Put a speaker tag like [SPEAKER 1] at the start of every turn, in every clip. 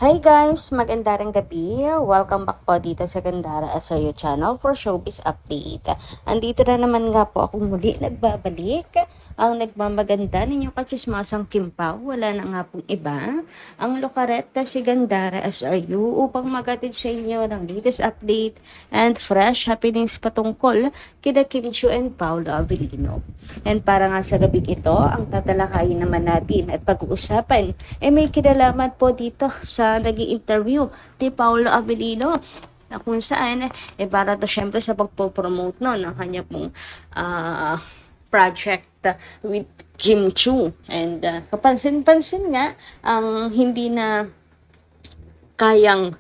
[SPEAKER 1] Hi guys! Magandang gabi. Welcome back po dito sa Gandara Asoyo Channel for Showbiz Update. Andito na naman nga po akong muli nagbabalik. Ang nagmamaganda ninyong katsismasang Kimpaw, wala na nga pong iba. Ang lokareta si Gandara SRU upang magatid sa inyo ng latest update and fresh happenings patungkol kina Kim Chiu and Paolo Avellino. And para nga sa gabing ito, ang tatalakayin naman natin at pag-uusapan may kinalaman po dito sa naging interview ni Paolo Avellino na kung saan para to syempre sa pagpo-promote ng kanya pong project with Kim Chiu. And kapansin-pansin nga ang hindi na kayang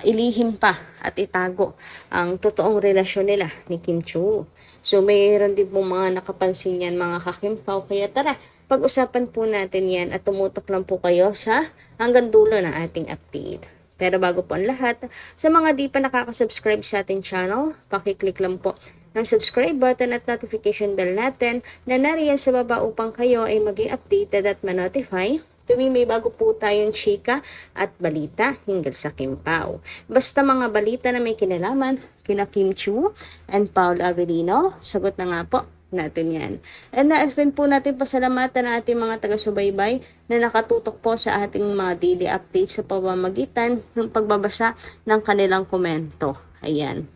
[SPEAKER 1] ilihim pa at itago ang totoong relasyon nila ni Kim Chiu. So mayroon din po mga nakapansin yan mga kakimpaw, kaya tara pag-usapan po natin yan at tumutok lang po kayo sa hanggang dulo ng ating update. Pero bago po ang lahat, sa mga di pa nakaka-subscribe sa ating channel, pakiclick lang po ng subscribe button at notification bell natin na nariyan sa baba upang kayo ay maging updated at ma-notify tuwing may bago po tayong chika at balita hinggil sa Kimpaw. Basta mga balita na may kinalaman kina Kim Chiu and Paolo Avellino, sagot na nga po natin yan. And nais din po natin pasalamatan ang ating mga taga-subaybay na nakatutok po sa ating mga daily updates sa pamamagitan ng pagbabasa ng kanilang komento. Ayan.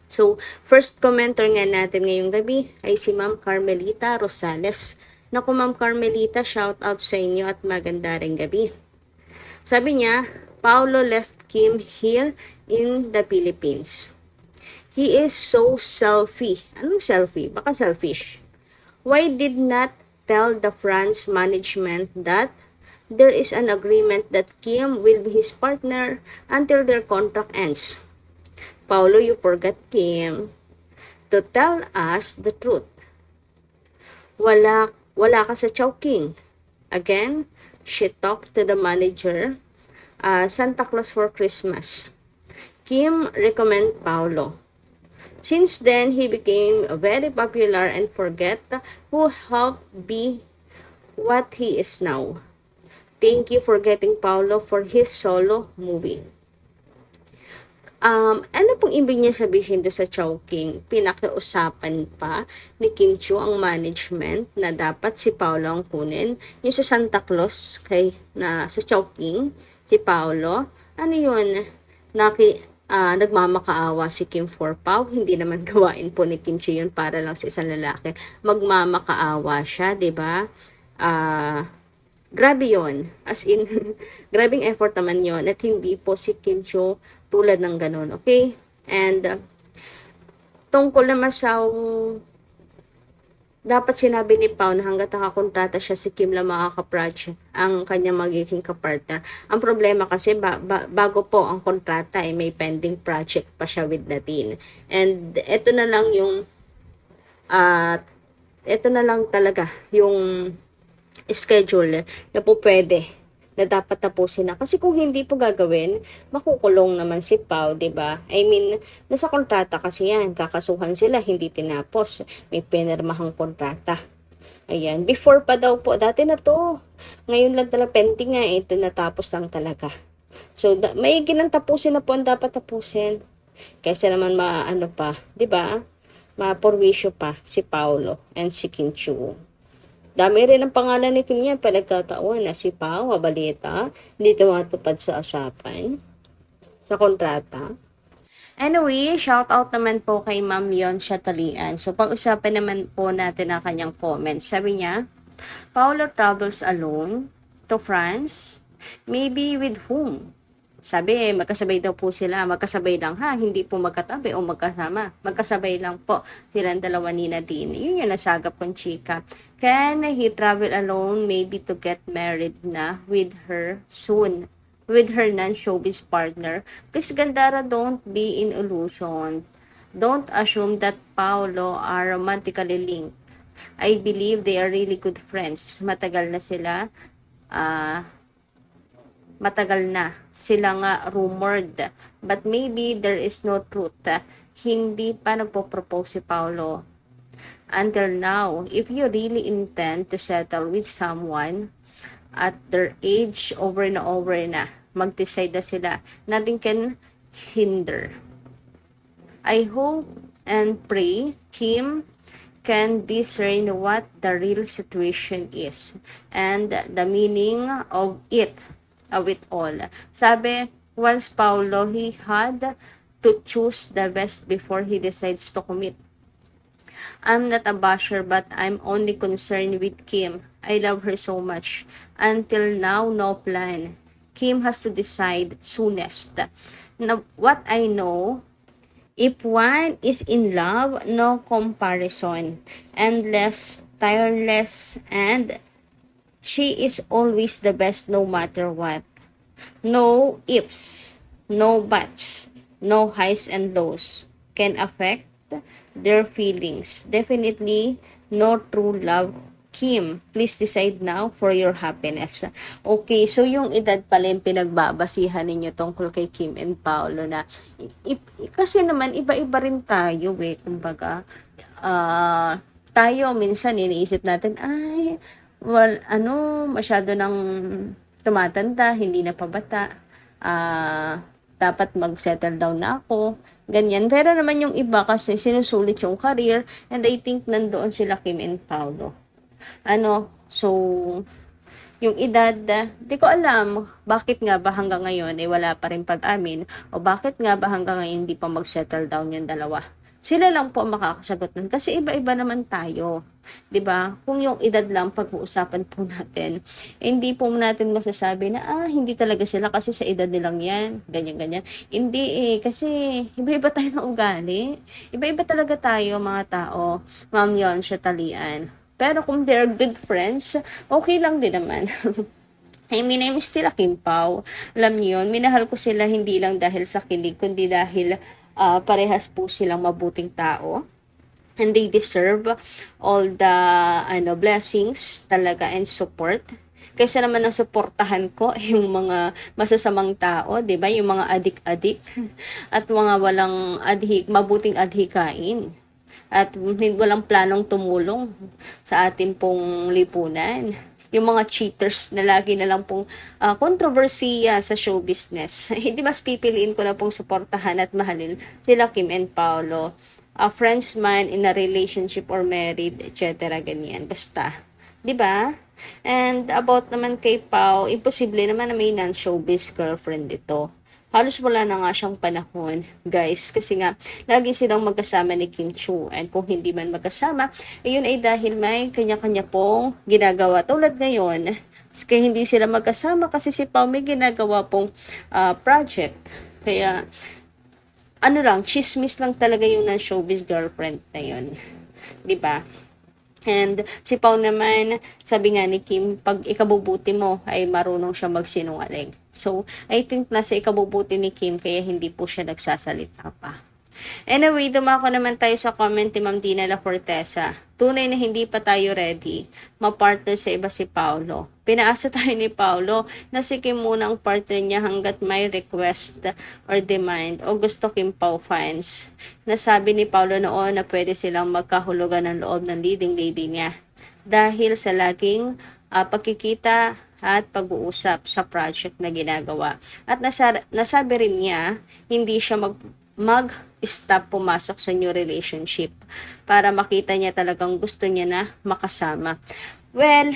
[SPEAKER 1] So, first commenter nga natin ngayong gabi ay si Ma'am Carmelita Rosales. Naku Ma'am Carmelita, shout out sa inyo at maganda ring gabi. Sabi niya, Paolo left Kim here in the Philippines. He is so selfie. Anong selfie? Baka selfish. Why did not tell the France management that there is an agreement that Kim will be his partner until their contract ends? Paolo, you forgot Kim to tell us the truth. Wala ka sa Chowking. Again, she talked to the manager, Santa Claus for Christmas. Kim recommend Paolo. Since then, he became very popular and forget who helped be what he is now. Thank you for getting Paolo for his solo movie. Ano pong ibig niya sabihin do sa Chowking? Pinakiusapan pa ni Kim Chiu ang management na dapat si Paolo ang kunin. Yung sa Santa Claus sa Chowking, si Paolo, ano yun? Nagmamakaawa si Kim for Pao. Hindi naman gawain po ni Kim Chiu yun para lang sa isang lalaki. Magmamakaawa siya, 'di ba? Grabe yon. As in, grabing effort naman yon at hindi po si Kim Chiu tulad ng ganun. Okay? And tungkol naman sa dapat sinabi ni Pao na hanggat nakakontrata siya si Kim lang makaka-project ang kanyang magiging kapartner. Ang problema kasi bago po ang kontrata may pending project pa siya with Nadine. And ito na lang yung ito na lang talaga yung schedule na po pwede na dapat tapusin na. Kasi kung hindi po gagawin, makukulong naman si Pao, 'di ba? I mean, nasa kontrata kasi yan, kakasuhan sila, hindi tinapos. May pinirmahang kontrata. Ayan, before pa daw po, dati na to. Ngayon lang talaga pending nga, ito natapos lang talaga. So, may ginantapusin na po ang dapat tapusin. Kaysa naman maano pa, 'di ba? Maporwisyo pa si Paolo and si Kim Chiu. Dami rin ang pangalan ni Kim niya, pinagkataon na si Pao, balita, hindi tumatupad sa usapan, sa kontrata. Anyway, shout out naman po kay Ma'am Yon Chatalian. So, pag-usapan naman po natin ang kanyang comments. Sabi niya, Paolo travels alone to France, maybe with whom? Sabi, magkasabay daw po sila. Magkasabay lang hindi po magkatabi o magkasama. Magkasabay lang po silang dalawa ni Nadine. Yun yung nasagap kong chika. Can he travel alone maybe to get married na with her soon? With her non-showbiz partner? Please, Gandara, don't be in illusion. Don't assume that Paolo are romantically linked. I believe they are really good friends. Matagal na sila nga rumored. But maybe there is no truth. Hindi pa nagpo-propose si Paolo until now. If you really intend to settle with someone, at their age, over na. Mag-decide na sila. Nothing can hinder. I hope and pray Kim can discern what the real situation is and the meaning of it all. Sabi, once Paulo, he had to choose the best before he decides to commit. I'm not a basher, but I'm only concerned with Kim. I love her so much. Until now, no plan. Kim has to decide soonest. Now, what I know, if one is in love, no comparison, endless, tireless, and she is always the best no matter what. No ifs, no buts, no highs and lows can affect their feelings. Definitely no true love. Kim, please decide now for your happiness. Okay, so yung edad pala yung pinagbabasihan ninyo tungkol kay Kim and Paolo na kasi naman iba-iba rin tayo kumbaga tayo minsan iniisip natin ay masyado nang tumatanda, hindi na pabata, dapat mag-settle down na ako, ganyan. Pero naman yung iba kasi sinusulit yung career, and I think nandoon sila Kim and Paolo. So, yung edad, di ko alam, bakit nga ba hanggang ngayon wala pa rin pag-amin, o bakit nga ba hanggang ngayon hindi pa mag-settle down yung dalawa. Sila lang po makakasagot nun. Kasi iba-iba naman tayo. 'Di ba? Kung yung edad lang pag-uusapan po natin, hindi po natin masasabi na, hindi talaga sila kasi sa edad nilang yan. Ganyan-ganyan. Hindi kasi iba-iba tayo ng ugali. Iba-iba talaga tayo, mga tao. Ma'am yon siya talian. Pero kung they're good friends, okay lang din naman. I mean, I'm still a Kim Pao. Alam niyo yun, minahal ko sila hindi lang dahil sa kilig, kundi dahil parehas po silang mabuting tao. And they deserve all the blessings talaga and support. Kaysa naman ang suportahan ko yung mga masasamang tao, 'di ba? Yung mga adik-adik at mga walang mabuting adhikain. At walang planong tumulong sa ating pong lipunan. Yung mga cheaters na lagi na lang pong kontrobersiya sa show business. Hindi mas pipiliin ko na pong suportahan at mahalin sila Kim and Paolo. Friends man, in a relationship or married, etc. Ganyan. Basta. 'Di ba? And about naman kay Pao, imposible naman na may non-showbiz girlfriend ito. Halos wala na nga siyang panahon, guys. Kasi nga, lagi silang magkasama ni Kim Chiu. And kung hindi man magkasama, yun ay dahil may kanya-kanya pong ginagawa. Tulad ngayon, kaya hindi sila magkasama kasi si Pao may ginagawa pong project. Kaya, chismis lang talaga yung showbiz girlfriend na yun. 'Di ba? And si Pao naman, sabi nga ni Kim, pag ikabubuti mo ay marunong siya magsinungaling. So, I think nasa ikabubuti ni Kim kaya hindi po siya nagsasalita pa. Anyway, dumako naman tayo sa comment ni Ma'am Dina La Fortesa. Tunay na hindi pa tayo ready ma-partner sa iba si Paolo. Pinaasa tayo ni Paolo na si Kim muna ang partner niya hanggat may request or demand o gusto Kim Pao fans. Nasabi ni Paolo noon na pwede silang magkahulugan ng loob ng leading lady niya dahil sa laging pagkikita at pag-uusap sa project na ginagawa. At nasabi rin niya, hindi siya mag-stop pumasok sa new relationship para makita niya talagang gusto niya na makasama. Well,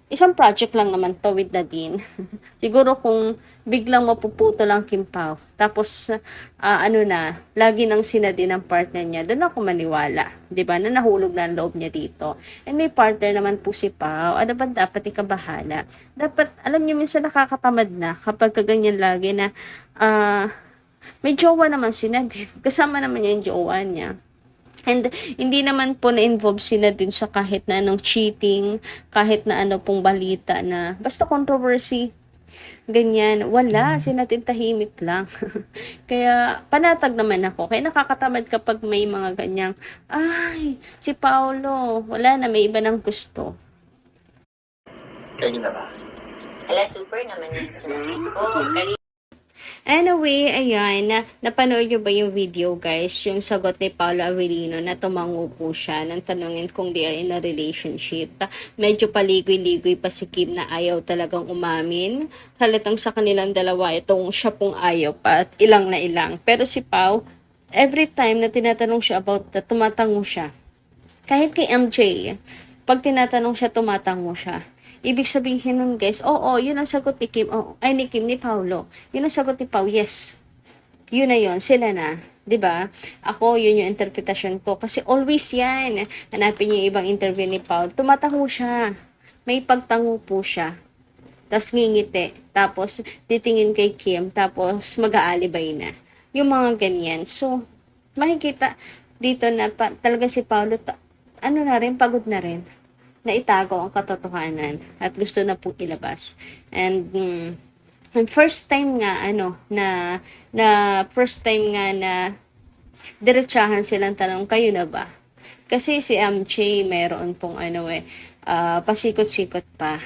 [SPEAKER 1] isang project lang naman to with Nadine. Siguro kung biglang mapuputo lang Kim Pao, tapos lagi nang sinadin ang partner niya, doon ako maniwala. 'Di ba? Na nahulog na ang loob niya dito. And may partner naman po si Pao. Ano ba dapat ikabahala? Dapat, alam niyo, minsan nakakatamad na kapag kaganyan lagi na may jowa naman si Nadine. Kasama naman niya yung jowa niya. And hindi naman po na-involve sila din sa kahit na anong cheating, kahit na ano pong balita na basta controversy, ganyan. Wala, si Nadine tahimik lang. Kaya panatag naman ako. Kaya nakakatamad kapag may mga ganyang, si Paolo, wala na, may iba ng gusto.
[SPEAKER 2] Kayo na ba?
[SPEAKER 3] Ala, super naman yun sila. Oo,
[SPEAKER 1] Anyway, ayan, napanood nyo ba yung video guys? Yung sagot ni Paolo Avellino na tumango po siya nang tanungin kung they are in a relationship. Medyo paligoy-ligoy pa si Kim na ayaw talagang umamin. Halatang sa kanilang dalawa, itong siya pong ayaw pa at ilang na ilang. Pero si Pao, every time na tinatanong siya about that, tumatango siya. Kahit kay MJ, pag tinatanong siya, tumatango siya. Ibig sabihin nun guys, oo, yun ang sagot ni Kim, oh, ay ni Kim, ni Paulo. Yun ang sagot ni Pau, yes. Yun na yun, sila na. 'Di ba? Ako, yun yung interpretasyon ko. Kasi always yan. Hanapin niyo yung ibang interview ni Paul. Tumatango siya. May pagtango po siya. Tapos ngingiti. Tapos titingin kay Kim. Tapos mag-aalibay na. Yung mga ganyan. So, makikita dito na talaga si Paulo, ano na rin, pagod na rin na itago ang katotohanan at gusto na pong ilabas. And first time nga first time nga na diretsahan silang tanong, kayo na ba? Kasi si MJ meron pong pasikot-sikot pa.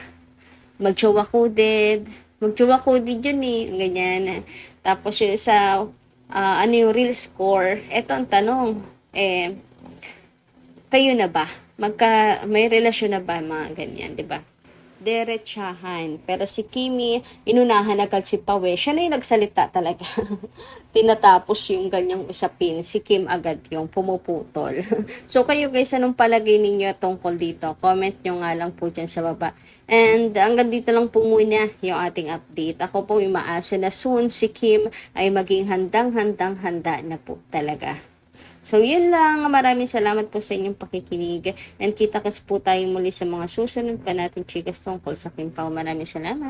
[SPEAKER 1] Magjowa coded yun eh, ganyan. Tapos yung sa yung real score, eto ang tanong, kayo na ba? May relasyon na ba? Mga ganyan, di ba? Diretsahan. Pero si Kimi, inunahan agad si Pawe. Siya na yung nagsalita talaga. Tinatapos yung ganyang usapin. Si Kim agad yung pumuputol. So kayo guys, anong palagay ninyo tungkol dito? Comment nyo nga lang po dyan sa baba. And hanggang dito lang po muna yung ating update. Ako po yung maasa na soon si Kim ay maging handa na po talaga. So, yun lang. Maraming salamat po sa inyong pakikinig. And kita-kas po tayo muli sa mga susunod pa natin chikas tungkol sa Kim Pao. Maraming salamat.